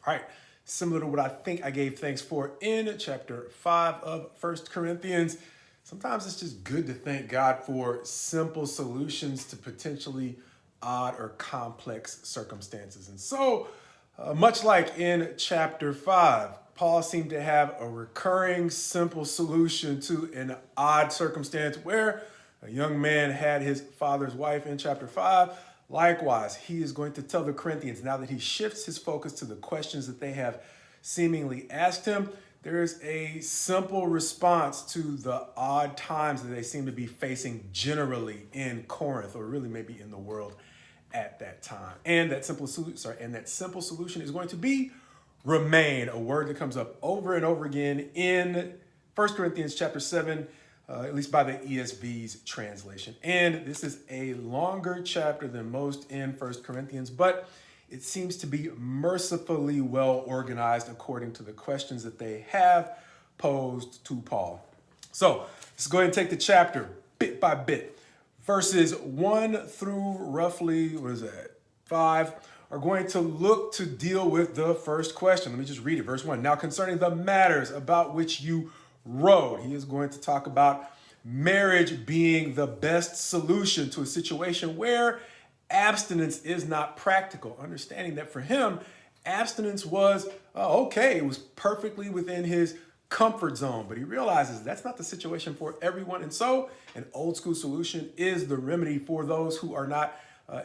All right, similar to what I think I gave thanks for in chapter 5 of First Corinthians, sometimes it's just good to thank God for simple solutions to potentially odd or complex circumstances. And so, much like in chapter 5, Paul seemed to have a recurring simple solution to an odd circumstance where a young man had his father's wife in chapter 5. Likewise, he is going to tell the Corinthians, now that he shifts his focus to the questions that they have seemingly asked him, there is a simple response to the odd times that they seem to be facing generally in Corinth, or really maybe in the world at that time. And that simple solution is going to be remain, a word that comes up over and over again in 1 Corinthians chapter 7, at least by the ESV's translation. And this is a longer chapter than most in 1 Corinthians, but it seems to be mercifully well organized according to the questions that they have posed to Paul. So let's go ahead and take the chapter bit by bit. Verses 1 through roughly, 5, are going to look to deal with the first question. Let me just read it. Verse 1. Now concerning the matters about which you wrote, he is going to talk about marriage being the best solution to a situation where abstinence is not practical. Understanding that for him, abstinence was okay. It was perfectly within his comfort zone, but he realizes that's not the situation for everyone. And so an old school solution is the remedy for those who are not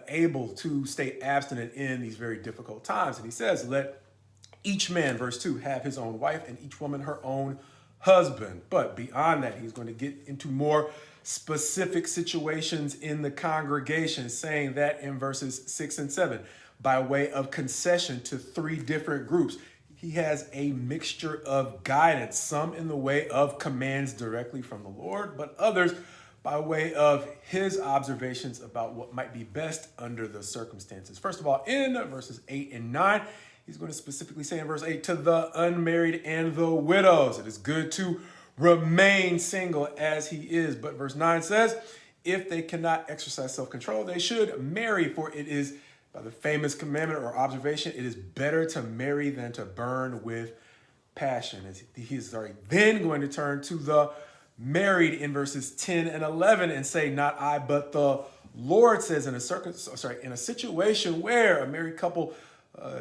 able to stay abstinent in these very difficult times. And he says, let each man, verse 2, have his own wife and each woman her own husband. But beyond that, he's going to get into more specific situations in the congregation, saying that in verses 6 and 7, by way of concession to 3 different groups. He has a mixture of guidance, some in the way of commands directly from the Lord, but others by way of his observations about what might be best under the circumstances. First of all, in verses 8 and 9, he's going to specifically say in verse 8, to the unmarried and the widows, it is good to remain single as he is. But verse 9 says, if they cannot exercise self-control, they should marry, for it is by the famous commandment or observation, it is better to marry than to burn with passion. He's then going to turn to the married in verses 10 and 11 and say, not I, but the Lord says in a situation where a married couple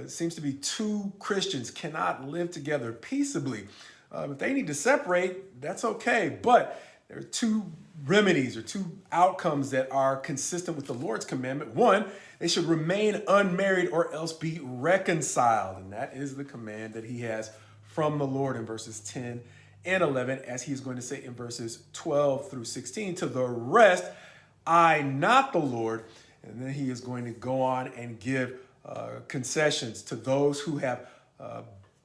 seems to be 2 Christians cannot live together peaceably. If they need to separate, that's okay. But there are 2 remedies or 2 outcomes that are consistent with the Lord's commandment. One, they should remain unmarried or else be reconciled. And that is the command that he has from the Lord in verses 10 and 11, as he's going to say in verses 12 through 16, to the rest, I, not the Lord. And then he is going to go on and give concessions to those who have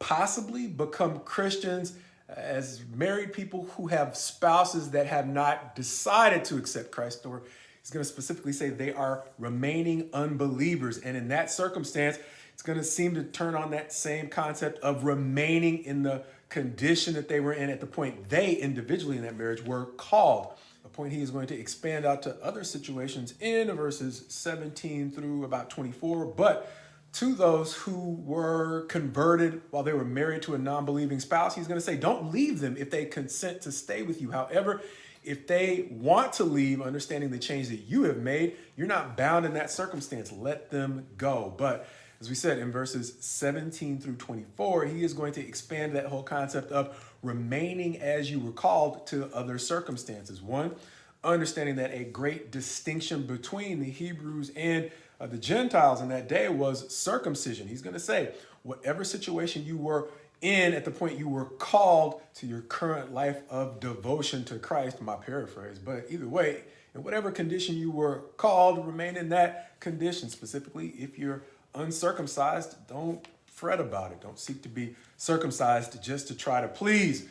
possibly become Christians as married people who have spouses that have not decided to accept Christ, or he's going to specifically say they are remaining unbelievers. And in that circumstance, it's going to seem to turn on that same concept of remaining in the condition that they were in at the point they individually in that marriage were called. A point he is going to expand out to other situations in verses 17 through about 24. But to those who were converted while they were married to a non-believing spouse, he's going to say, don't leave them if they consent to stay with you. However, if they want to leave, understanding the change that you have made, you're not bound in that circumstance. Let them go. But as we said in verses 17 through 24, he is going to expand that whole concept of remaining as you were called to other circumstances. One, understanding that a great distinction between the Hebrews and the Gentiles in that day was circumcision. He's going to say, whatever situation you were in at the point you were called to your current life of devotion to Christ, my paraphrase, but either way, in whatever condition you were called, remain in that condition. Specifically, if you're uncircumcised, don't fret about it. Don't seek to be circumcised just to try to please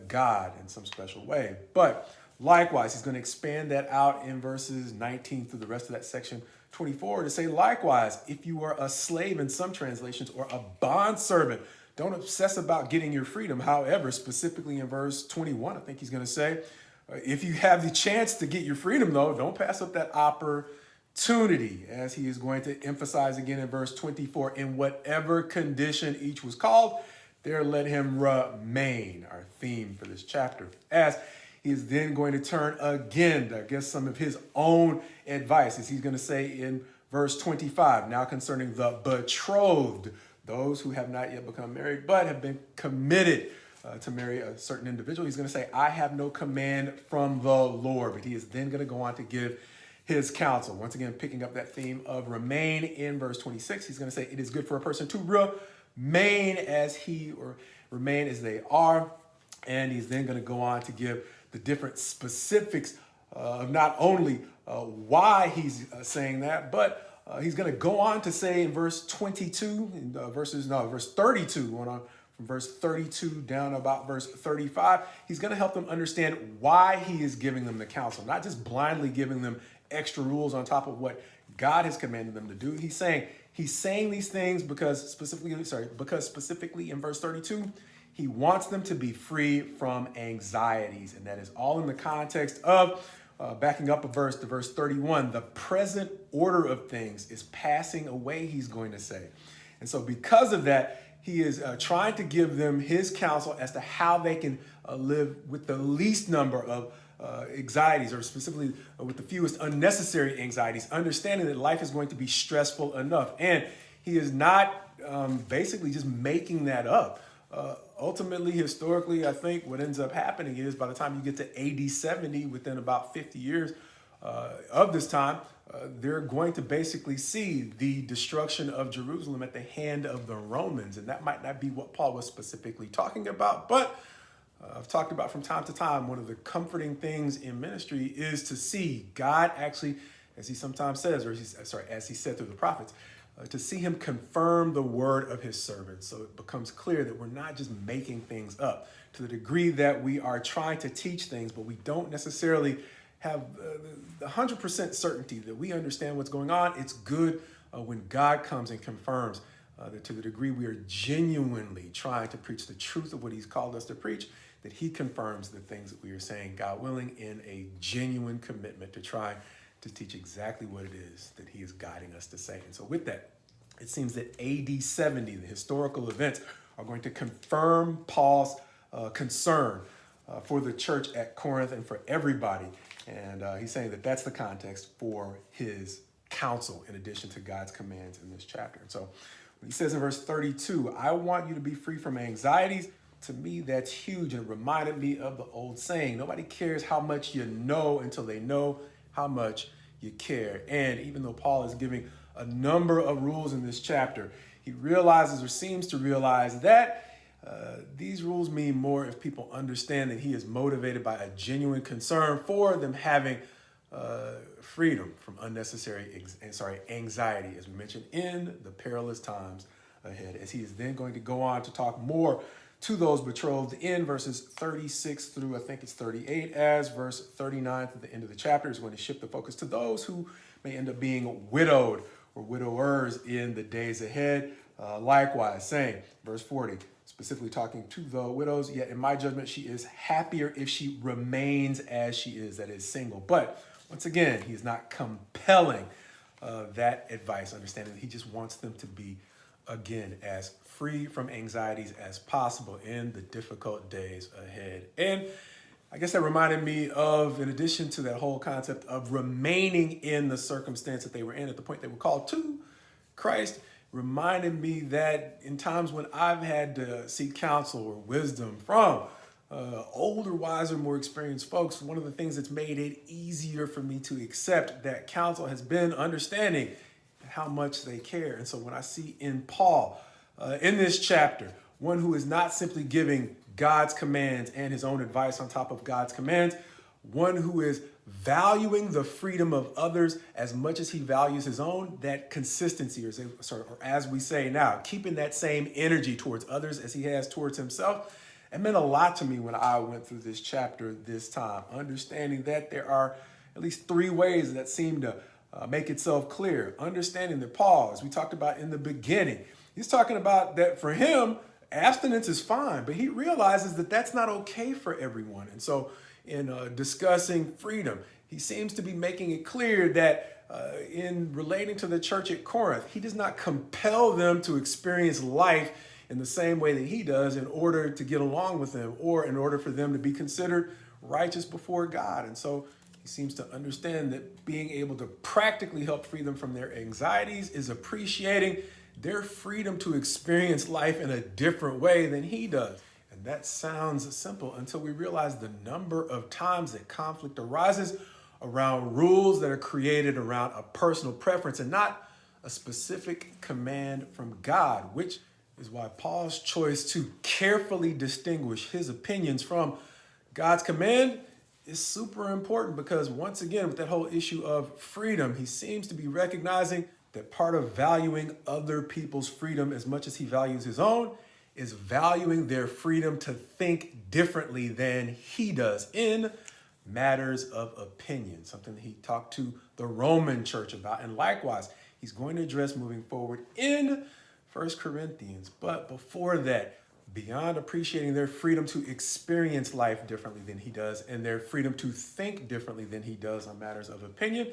God in some special way. But likewise, he's going to expand that out in verses 19 through the rest of that section 24 to say, likewise, if you are a slave in some translations or a bondservant, don't obsess about getting your freedom. However, specifically in verse 21, I think he's going to say, if you have the chance to get your freedom, though, don't pass up that opportunity. opportunity, as he is going to emphasize again in verse 24, in whatever condition each was called, there let him remain, our theme for this chapter, as he is then going to turn again to, I guess, some of his own advice, as he's going to say in verse 25, now concerning the betrothed, those who have not yet become married, but have been committed to marry a certain individual. He's going to say, I have no command from the Lord. But he is then going to go on to give his counsel. Once again, picking up that theme of remain in verse 26, he's going to say, it is good for a person to remain as he or remain as they are. And he's then going to go on to give the different specifics of not only why he's saying that, but he's going to go on to say in verse 22, verse 32, from verse 32 down to about verse 35, he's going to help them understand why he is giving them the counsel, not just blindly giving them extra rules on top of what God has commanded them to do. He's saying these things because specifically in verse 32, he wants them to be free from anxieties. And that is all in the context of backing up a verse to verse 31. The present order of things is passing away, he's going to say. And so because of that, he is trying to give them his counsel as to how they can live with the least number of anxieties, or specifically with the fewest unnecessary anxieties, understanding that life is going to be stressful enough. And he is not basically just making that up. Ultimately, historically, I think what ends up happening is by the time you get to AD 70, within about 50 years of this time, they're going to basically see the destruction of Jerusalem at the hand of the Romans. And that might not be what Paul was specifically talking about, but I've talked about from time to time, one of the comforting things in ministry is to see God actually, as he sometimes says, as he said through the prophets, to see him confirm the word of his servants. So it becomes clear that we're not just making things up, to the degree that we are trying to teach things, but we don't necessarily have the 100% certainty that we understand what's going on. It's good when God comes and confirms that to the degree we are genuinely trying to preach the truth of what he's called us to preach, that he confirms the things that we are saying, God willing, in a genuine commitment to try to teach exactly what it is that he is guiding us to say. And so with that, it seems that AD 70, the historical events, are going to confirm Paul's concern for the church at Corinth and for everybody. And he's saying that that's the context for his counsel in addition to God's commands in this chapter. And so when he says in verse 32, I want you to be free from anxieties, to me, that's huge. And it reminded me of the old saying, nobody cares how much you know until they know how much you care. And even though Paul is giving a number of rules in this chapter, he realizes, or seems to realize, that these rules mean more if people understand that he is motivated by a genuine concern for them having freedom from unnecessary anxiety, as we mentioned, in the perilous times ahead. As he is then going to go on to talk more to those betrothed in verses 36 through, I think it's 38, as verse 39 to the end of the chapter is going to shift the focus to those who may end up being widowed or widowers in the days ahead. Likewise, saying, verse 40, specifically talking to the widows, yet in my judgment, she is happier if she remains as she is, that is, single. But once again, he is not compelling that advice, understanding that he just wants them to be, again, as free from anxieties as possible in the difficult days ahead. And I guess that reminded me of, in addition to that whole concept of remaining in the circumstance that they were in at the point they were called to Christ, reminded me that in times when I've had to seek counsel or wisdom from older, wiser, more experienced folks, one of the things that's made it easier for me to accept that counsel has been understanding how much they care. And so when I see in Paul, in this chapter, one who is not simply giving God's commands and his own advice on top of God's commands, one who is valuing the freedom of others as much as he values his own, that consistency, or as we say now, keeping that same energy towards others as he has towards himself, it meant a lot to me when I went through this chapter this time, understanding that there are at least three ways that seem to make itself clear. Understanding that Paul, as we talked about in the beginning, he's talking about that for him, abstinence is fine, but he realizes that that's not okay for everyone. And so in discussing freedom, he seems to be making it clear that in relating to the church at Corinth, he does not compel them to experience life in the same way that he does in order to get along with them or in order for them to be considered righteous before God. And so he seems to understand that being able to practically help free them from their anxieties is appreciating their freedom to experience life in a different way than he does. And that sounds simple until we realize the number of times that conflict arises around rules that are created around a personal preference and not a specific command from God, which is why Paul's choice to carefully distinguish his opinions from God's command is super important, because once again, with that whole issue of freedom, he seems to be recognizing that part of valuing other people's freedom as much as he values his own is valuing their freedom to think differently than he does in matters of opinion, something that he talked to the Roman church about. And likewise, he's going to address moving forward in 1 Corinthians. But before that, beyond appreciating their freedom to experience life differently than he does and their freedom to think differently than he does on matters of opinion,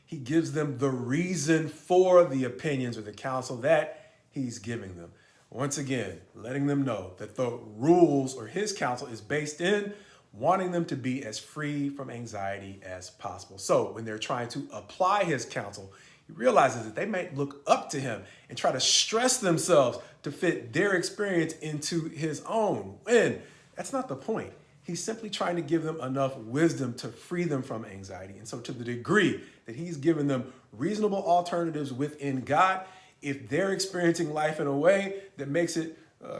he gives them the reason for the opinions or the counsel that he's giving them. Once again, letting them know that the rules or his counsel is based in wanting them to be as free from anxiety as possible. So when they're trying to apply his counsel, he realizes that they might look up to him and try to stress themselves to fit their experience into his own. And that's not the point. He's simply trying to give them enough wisdom to free them from anxiety. And so to the degree that he's given them reasonable alternatives within God, if they're experiencing life in a way that makes it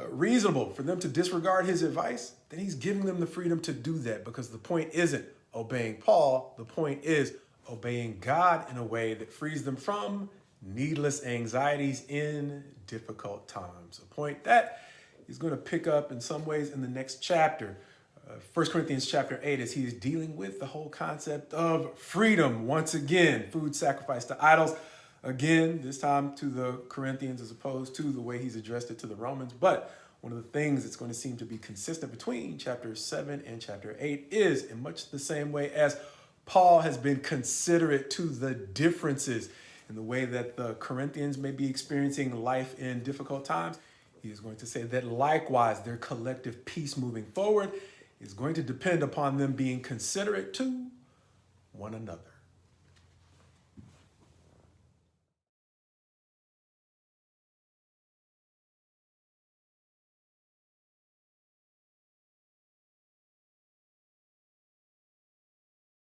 reasonable for them to disregard his advice, then he's giving them the freedom to do that, because the point isn't obeying Paul. The point is obeying God in a way that frees them from needless anxieties in difficult times. A point that he's going to pick up in some ways in the next chapter, 1 Corinthians chapter 8, as he is dealing with the whole concept of freedom. Once again, food sacrificed to idols. Again, this time to the Corinthians as opposed to the way he's addressed it to the Romans. But one of the things that's going to seem to be consistent between chapter 7 and chapter 8 is, in much the same way as Paul has been considerate to the differences in the way that the Corinthians may be experiencing life in difficult times, he is going to say that likewise their collective peace moving forward is going to depend upon them being considerate to one another.